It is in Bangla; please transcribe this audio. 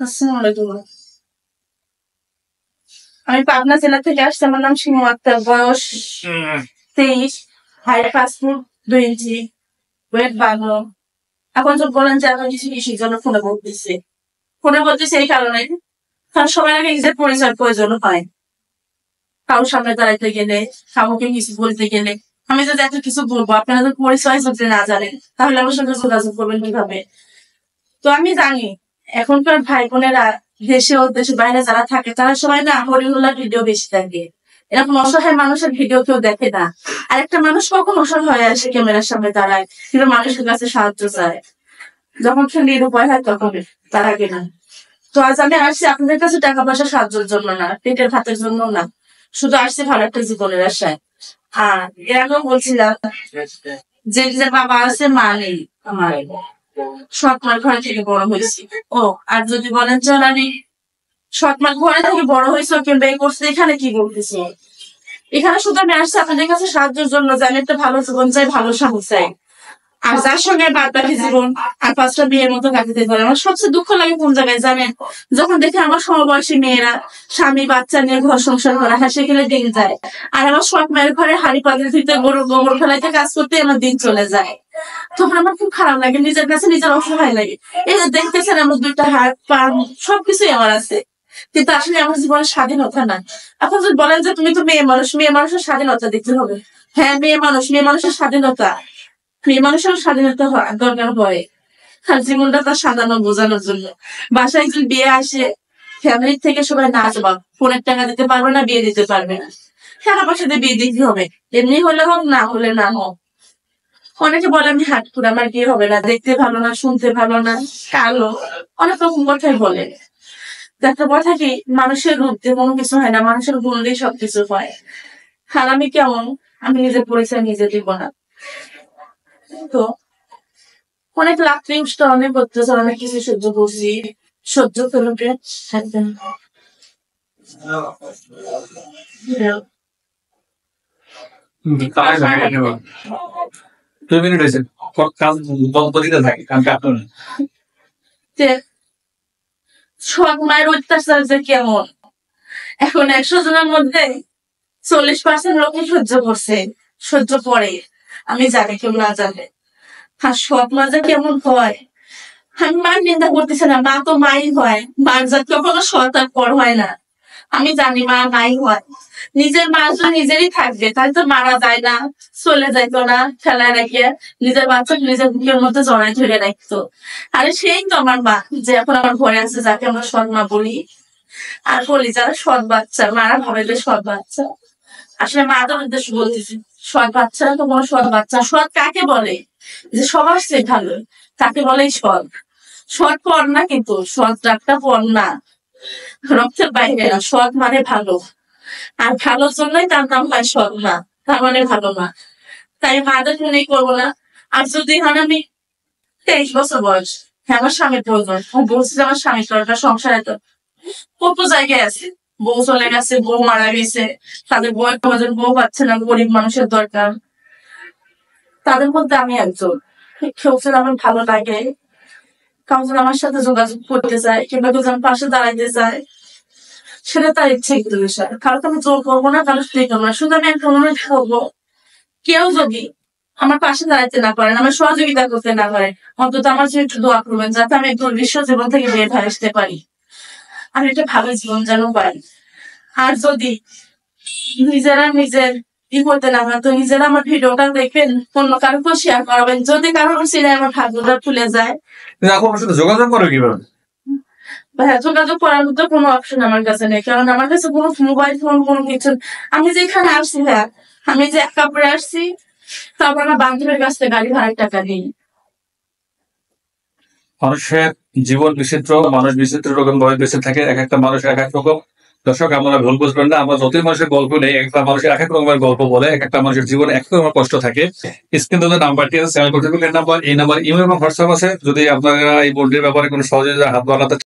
আসসালামু আলাইকুম। আমি পাবনা জেলা থেকে আসছি। আমার নাম শিমু আক্তার। বয়স 23, হাইট 5 ফুট 2 ইঞ্চি, ওয়েট 12। এখন তো বলেন যে আমি কিছু কিসের জন্য ফোনে বলতেছি এই কারণে, কারণ সবার আগে নিজের পরিচয় প্রয়োজন হয়। কারোর সামনে দাঁড়াইতে গেলে, কাউকে কিছু বলতে গেলে, আমি যদি এত কিছু বলবো, আপনারা যদি পরিচয় যদি না জানেন, তাহলে আমার সঙ্গে যোগাযোগ করবেন কিভাবে? তো আমি জানি এখনকার ভাই বোনেরা দেশে ও দেশের বাইরে যারা থাকে তারা সবাই না হরিহুল্লার ভিডিও বেশি দেখে। এরকম অসহায় মানুষের ভিডিও কেউ দেখে না। আর একটা মানুষ কখন অসহায় হয়ে আসে ক্যামেরার সামনে দাঁড়ায়, কিন্তু মানুষের কাছে সাহায্য চায় যখন সে নিরুপায় হয় তখন তার আগে না। তো আজ আমি আসছি আপনাদের কাছে টাকা পয়সা সাহায্যের জন্য না, পেটের ভাতের জন্য না, শুধু আসছি ভালো একটা জীবনের আশায়। আর এর আগেও বলছিলাম যে নিজের বাবা আছে, মা নেই আমার, সৎমার ঘরে থেকে বড় হয়েছি। ও আর যদি বলেন যে আমি সৎমার ঘরে থেকে বড় হয়েছে কিংবা এই করছে, এখানে কি বলতেছি? এখানে শুধু আমি আসছি আপনাদের কাছে সাহায্যের জন্য, যে আমি একটা ভালো জীবন চাই, ভালো স্বামী চাই, আর যার সঙ্গে বাদ বাকি জীবন আর 5টা বিয়ের মতো কাটাতে পারে। আমার সবচেয়ে দুঃখ লাগে কোন জায়গায় জানেন? যখন দেখি আমার সমবয়সী মেয়েরা স্বামী বাচ্চা নিয়ে ঘর সংসার করা, হ্যাঁ সেখানে দিন যায়, আর আমার সৎ মায়ের ঘরে হাড়ি পাতিল ধুইতে, গরু গোবর ফেলাইতে কাজ করতে আমার দিন চলে যায়। তখন আমার খুব খারাপ লাগে, নিজের কাছে নিজের অসহায় লাগে। এই যে দেখতেছেন আমার 2টা হাত পা সবকিছুই আমার আছে, কিন্তু আসলে আমার জীবনের স্বাধীনতা না। এখন যদি বলেন যে তুমি তো মেয়ে মানুষ, মেয়ে মানুষের স্বাধীনতা দিতে হবে। হ্যাঁ মেয়ে মানুষের স্বাধীনতা, মেয়ে মানুষের স্বাধীনতা দরকার হয়, আর জীবনটা তার সাজানো বোঝানোর জন্য। বাসায় যদি বিয়ে আসে, ফ্যামিলির থেকে সবাই না জবাব, ফোনের টাকা দিতে পারবে না, বিয়ে দিতে পারবে না, টাকা পয়সা দিয়ে বিয়ে দিতে হবে, এমনি হলে হোক না হলে না হোক। অনেকে বলে আমি হাটখুর, আমার বিয়ে হবে না, দেখতে ভালো না, শুনতে ভালো না, কালো, অনেক রকম কথাই বলে। একটা কথা কি, মানুষের রূপ দিয়ে কোনো কিছু হয় না, মানুষের গুণ দিয়ে সবকিছু হয়। আর আমি কেমন, আমি নিজের পরিচয় নিজে দিব না। তো অনেক রাত্রি উষ্টা, অনেক অত্যাচার, অনেক কিছু সহ্য করছি, সহ্য করে থাকবেন। সৎ মায়ের অত্যাচার যে কেমন, এখন 100 জনের মধ্যে 40% লোকই সহ্য করছে, সহ্য করে, আমি জানি কেউ না জানে। আর সৎ মা যে কেমন হয়, আমি মার নিন্দা করতেছি না, মা তো মাই হয়, মার জাত কখনো সৎ আর পর হয় না। আমি জানি মা নাই হয়, নিজের মা তো নিজেরই থাকবে, তাই তো মারা যায় না, চলে যাইতো না, ফেলায় রাখিয়া নিজের বাচ্চাকে নিজের বুকের মধ্যে জড়ায় ধরে রাখতো। আরে সেই তো আমার মা, যে এখন আমার ঘরে আছে, যাকে আমরা সৎ মা বলি। আর বলি যারা সৎ বাচ্চা, মারা ভাবে যে সৎ বাচ্চা, আসলে মা তো উদ্দেশ্য বলতেছি, সৎ বাচ্চা তো কোনো সৎ বাচ্চা। সৎ কাকে বলে? যে সবার চেয়ে ভালো, তাকে বলেই সৎ। সৎ পর না, কিন্তু সৎ ডাকটা পর না, রক্তের বাইরে না, সৎ মানে ভালো, আর ভালোর জন্যই তার নাম হয় সৎ মা, তার মানে ভালো মা। তাই মাদের মনেই করবো না। আর যদি আমি 23 বছর বয়স, হ্যাঁ আমার স্বামীর প্রয়োজন, বলছি যে আমার স্বামীর দরকার, সংসারে তো কত জায়গায় আছে, বউ চলে গেছে, বউ মারা গেছে, তাদের বউ প্রয়োজন, বউ পাচ্ছে না, গরিব মানুষের দরকার, তাদের মধ্যে আমি একজন। কেউ যদি আমার ভালো লাগে, কাউ যদি আমার সাথে যোগাযোগ করতে চায়, কিংবা কেউ আমার পাশে দাঁড়াইতে চায়, সেটা তার ইচ্ছে কিন্তু বিষয়। কারোকে আমি জোর করবো না, কারোর স্ত্রী করবো না, শুধু আমি একটা অনুরোধ করবো, কেউ যদি আমার পাশে দাঁড়াইতে না পারেন, আমার সহযোগিতা করতে না পারে, অন্তত আমার জন্য একটু দোয়া করবেন, যাতে আমি একটু বিশ্ব জীবন থেকে বের হয়ে আসতে পারি, আমি একটা ভালো জীবন যেন পাই। আর যদি নিজেরা নিজের করতে না পারেন, তো নিজেরা আমার ভিডিওটা দেখবেন, অন্য কারোকেও শেয়ার করাবেন, যদি কারোর সিনে আমার ভাগ্যটা খুলে যায়। যোগাযোগ করো কিভাবে? হ্যাঁ, যোগাযোগ করার মতো কোনো অপশন আমার কাছে নেই, কারণ আমার কাছে কোনো মোবাইল ফোন কোনো কিছু। আমি যেখানে আসছি, হ্যাঁ আমি যে এক কাপড়ে আসছি, তারপর আমার বান্ধবের কাছ থেকে গাড়ি ভাড়ার টাকা দিই। মানুষের জীবন বিচিত্র, মানুষ বিচিত্র রকম ভাবে বেঁচে থাকে, এক একটা মানুষ এক এক রকম। দর্শক আপনারা ভুল বুঝবেন না, আমরা যতই মানুষের গল্প নেই, একটা মানুষের এক এক রকমের গল্প বলে, এক একটা মানুষের জীবনে এক রকমের কষ্ট থাকে। স্ক্রিনে নাম্বারটি আছে, চ্যানেল কর্তৃপক্ষের নাম্বার, এই নাম্বার ইমেল এবং হোয়াটসঅ্যাপ আছে। যদি আপনারা এই বোর্ডের ব্যাপারে কোনো সহযোগিতা হাত বাড়াতে